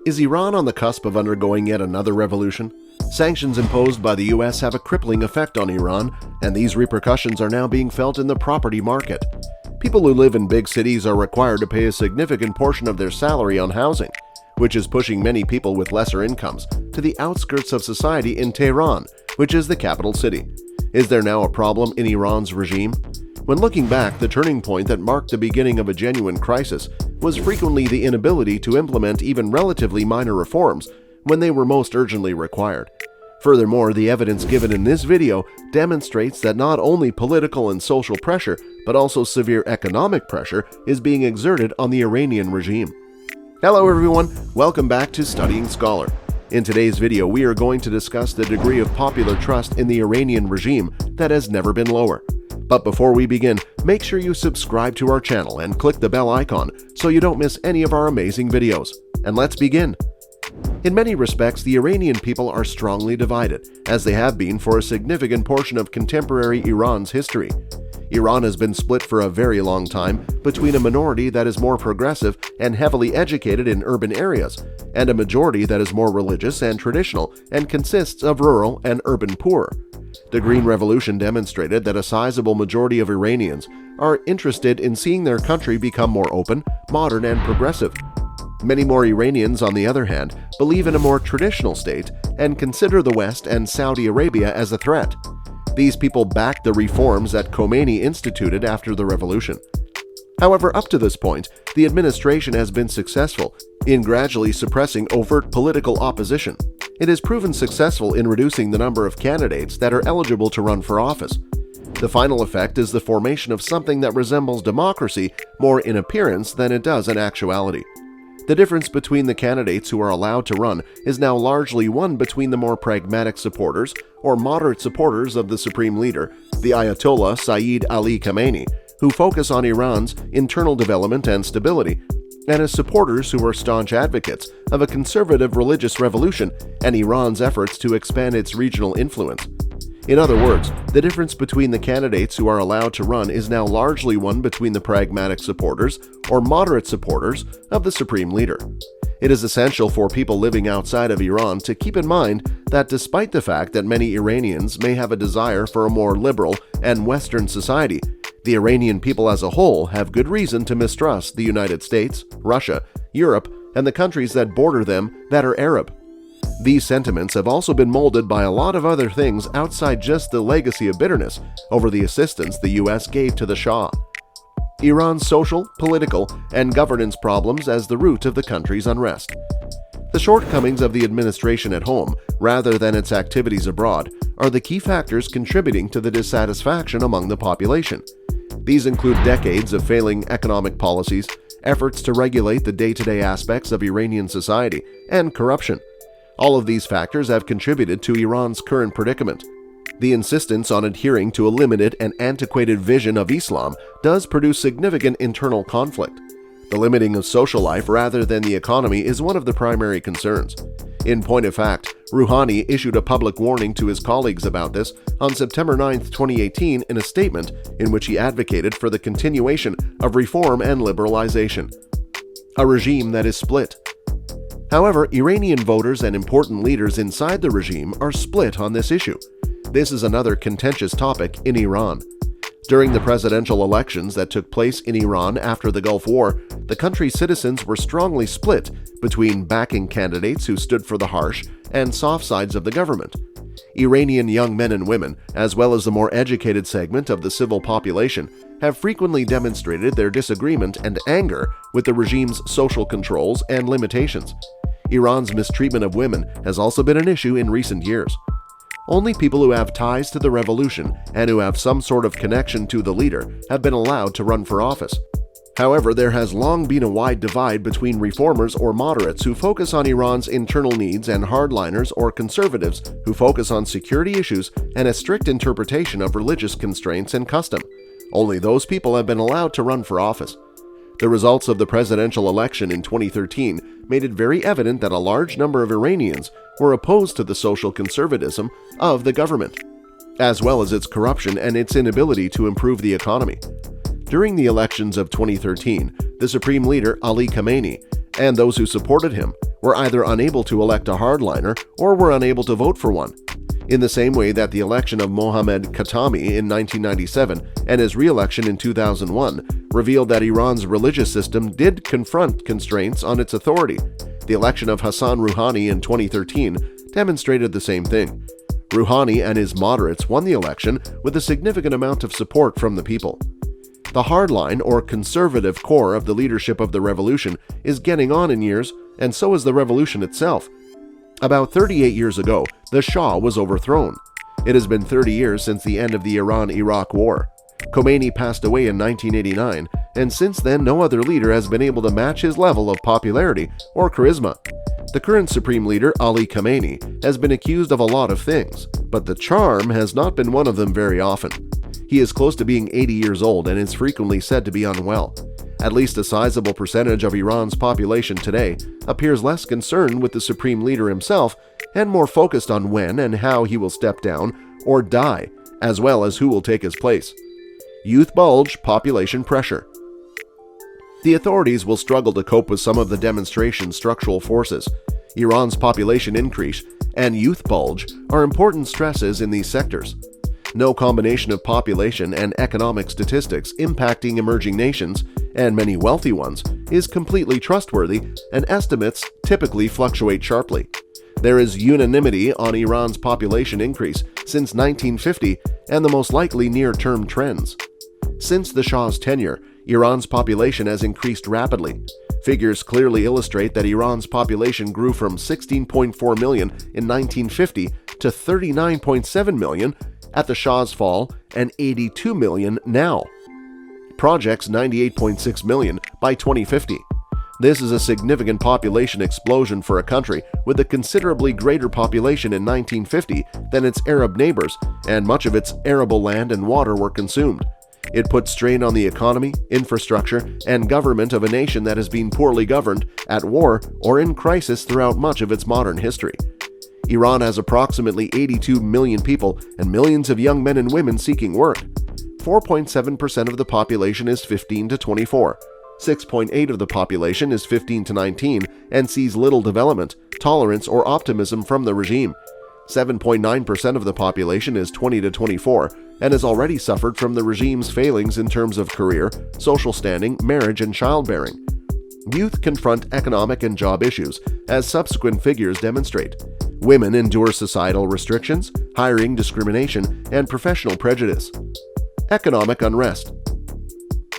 Is Iran on the cusp of undergoing yet another revolution? Sanctions imposed by the US have a crippling effect on Iran, and these repercussions are now being felt in the property market. People who live in big cities are required to pay a significant portion of their salary on housing, which is pushing many people with lesser incomes to the outskirts of society in Tehran, which is the capital city. Is there now a problem in Iran's regime? When looking back, the turning point that marked the beginning of a genuine crisis was frequently the inability to implement even relatively minor reforms when they were most urgently required. Furthermore, the evidence given in this video demonstrates that not only political and social pressure, but also severe economic pressure is being exerted on the Iranian regime. Hello everyone, welcome back to Studying Scholar. In today's video, we are going to discuss the degree of popular trust in the Iranian regime that has never been lower. But before we begin, make sure you subscribe to our channel and click the bell icon so you don't miss any of our amazing videos. And let's begin. In many respects, the Iranian people are strongly divided, as they have been for a significant portion of contemporary Iran's history. Iran has been split for a very long time between a minority that is more progressive and heavily educated in urban areas, and a majority that is more religious and traditional and consists of rural and urban poor. The Green Revolution demonstrated that a sizable majority of Iranians are interested in seeing their country become more open, modern, and progressive. Many more Iranians, on the other hand, believe in a more traditional state and consider the West and Saudi Arabia as a threat. These people back the reforms that Khomeini instituted after the revolution. However, up to this point, the administration has been successful in gradually suppressing overt political opposition. It has proven successful in reducing the number of candidates that are eligible to run for office. The final effect is the formation of something that resembles democracy more in appearance than it does in actuality. The difference between the candidates who are allowed to run is now largely one between the more pragmatic supporters or moderate supporters of the supreme leader, the Ayatollah Sayyid Ali Khamenei, who focus on Iran's internal development and stability, and as supporters who are staunch advocates of a conservative religious revolution and Iran's efforts to expand its regional influence. In other words, the difference between the candidates who are allowed to run is now largely one between the pragmatic supporters or moderate supporters of the supreme leader. It is essential for people living outside of Iran to keep in mind that despite the fact that many Iranians may have a desire for a more liberal and Western society, the Iranian people as a whole have good reason to mistrust the United States, Russia, Europe, and the countries that border them that are Arab. These sentiments have also been molded by a lot of other things outside just the legacy of bitterness over the assistance the US gave to the Shah. Iran's social, political, and governance problems as the root of the country's unrest. The shortcomings of the administration at home, rather than its activities abroad, are the key factors contributing to the dissatisfaction among the population. These include decades of failing economic policies, efforts to regulate the day-to-day aspects of Iranian society, and corruption. All of these factors have contributed to Iran's current predicament. The insistence on adhering to a limited and antiquated vision of Islam does produce significant internal conflict. The limiting of social life rather than the economy is one of the primary concerns. In point of fact, Rouhani issued a public warning to his colleagues about this on September 9, 2018 in a statement in which he advocated for the continuation of reform and liberalization. A regime that is split. However, Iranian voters and important leaders inside the regime are split on this issue. This is another contentious topic in Iran. During the presidential elections that took place in Iran after the Gulf War, the country's citizens were strongly split between backing candidates who stood for the harsh and soft sides of the government. Iranian young men and women, as well as the more educated segment of the civil population, have frequently demonstrated their disagreement and anger with the regime's social controls and limitations. Iran's mistreatment of women has also been an issue in recent years. Only people who have ties to the revolution and who have some sort of connection to the leader have been allowed to run for office. However, there has long been a wide divide between reformers or moderates who focus on Iran's internal needs and hardliners or conservatives who focus on security issues and a strict interpretation of religious constraints and custom. Only those people have been allowed to run for office. The results of the presidential election in 2013 made it very evident that a large number of Iranians were opposed to the social conservatism of the government, as well as its corruption and its inability to improve the economy. During the elections of 2013, the supreme leader Ali Khamenei and those who supported him were either unable to elect a hardliner or were unable to vote for one. In the same way that the election of Mohammad Khatami in 1997 and his re-election in 2001 revealed that Iran's religious system did confront constraints on its authority, the election of Hassan Rouhani in 2013 demonstrated the same thing. Rouhani and his moderates won the election with a significant amount of support from the people. The hardline or conservative core of the leadership of the revolution is getting on in years, and so is the revolution itself. About 38 years ago, the Shah was overthrown. It has been 30 years since the end of the Iran-Iraq War. Khomeini passed away in 1989, and since then no other leader has been able to match his level of popularity or charisma. The current supreme leader, Ali Khamenei, has been accused of a lot of things, but the charm has not been one of them very often. He is close to being 80 years old and is frequently said to be unwell. At least a sizable percentage of Iran's population today appears less concerned with the supreme leader himself and more focused on when and how he will step down or die, as well as who will take his place. Youth bulge, population pressure. The authorities will struggle to cope with some of the demonstration's structural forces. Iran's population increase and youth bulge are important stresses in these sectors. No combination of population and economic statistics impacting emerging nations, and many wealthy ones, is completely trustworthy, and estimates typically fluctuate sharply. There is unanimity on Iran's population increase since 1950 and the most likely near-term trends. Since the Shah's tenure, Iran's population has increased rapidly. Figures clearly illustrate that Iran's population grew from 16.4 million in 1950 to 39.7 million at the Shah's fall and 82 million now. Projects 98.6 million by 2050. This is a significant population explosion for a country with a considerably greater population in 1950 than its Arab neighbors, and much of its arable land and water were consumed. It puts strain on the economy, infrastructure, and government of a nation that has been poorly governed, at war, or in crisis throughout much of its modern history. Iran has approximately 82 million people and millions of young men and women seeking work. 4.7% of the population is 15 to 24. 6.8% of the population is 15 to 19 and sees little development, tolerance, or optimism from the regime. 7.9% of the population is 20 to 24 and has already suffered from the regime's failings in terms of career, social standing, marriage, and childbearing. Youth confront economic and job issues, as subsequent figures demonstrate. Women endure societal restrictions, hiring discrimination, and professional prejudice. Economic unrest.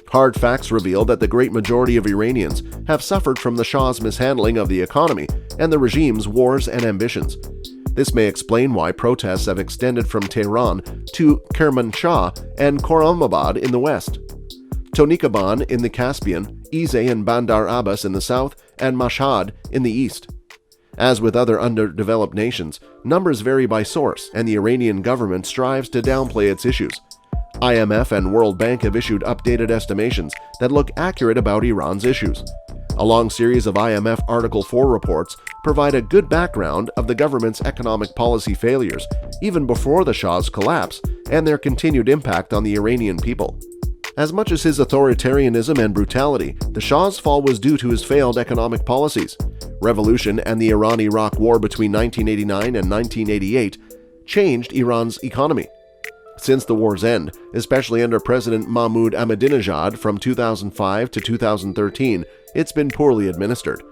Hard facts reveal that the great majority of Iranians have suffered from the Shah's mishandling of the economy and the regime's wars and ambitions. This may explain why protests have extended from Tehran to Kermanshah and Khorramabad in the west, Tonikhaban in the Caspian, Izeh and Bandar Abbas in the south, and Mashhad in the east. As with other underdeveloped nations, numbers vary by source, and the Iranian government strives to downplay its issues. IMF and World Bank have issued updated estimations that look accurate about Iran's issues. A long series of IMF Article 4 reports provide a good background of the government's economic policy failures, even before the Shah's collapse, and their continued impact on the Iranian people. As much as his authoritarianism and brutality, the Shah's fall was due to his failed economic policies. Revolution and the Iran-Iraq War between 1989 and 1988 changed Iran's economy. Since the war's end, especially under President Mahmoud Ahmadinejad from 2005 to 2013, it's been poorly administered.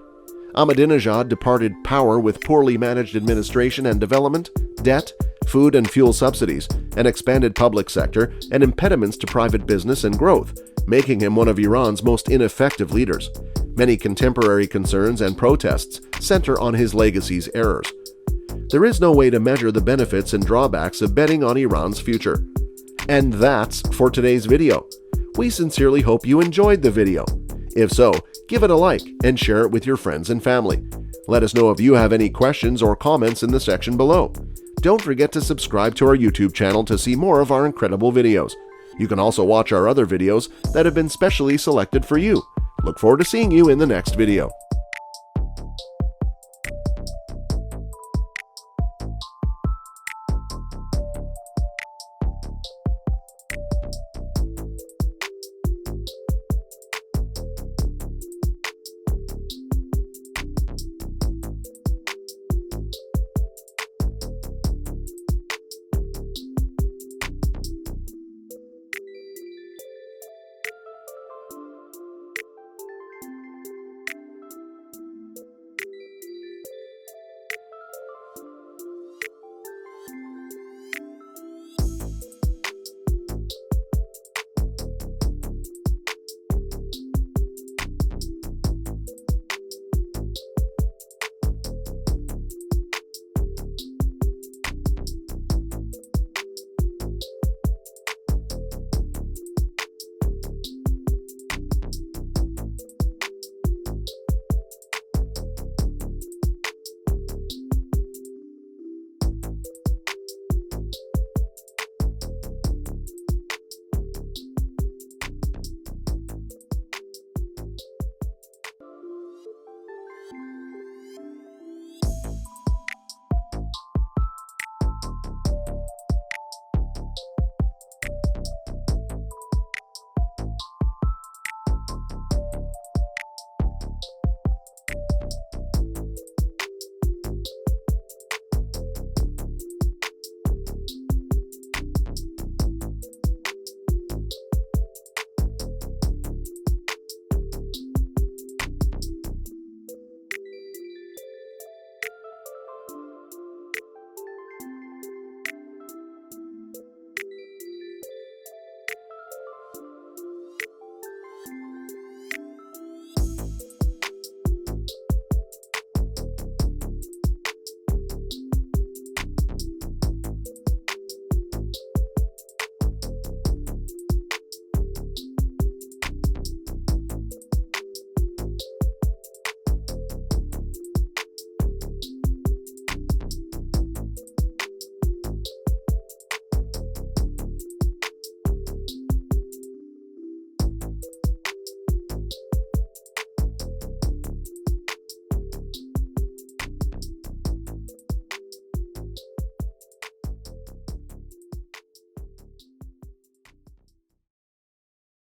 Ahmadinejad departed power with poorly managed administration and development, debt, food and fuel subsidies, an expanded public sector, and impediments to private business and growth, making him one of Iran's most ineffective leaders. Many contemporary concerns and protests center on his legacy's errors. There is no way to measure the benefits and drawbacks of betting on Iran's future. And that's for today's video. We sincerely hope you enjoyed the video. If so, give it a like and share it with your friends and family. Let us know if you have any questions or comments in the section below. Don't forget to subscribe to our YouTube channel to see more of our incredible videos. You can also watch our other videos that have been specially selected for you. Look forward to seeing you in the next video.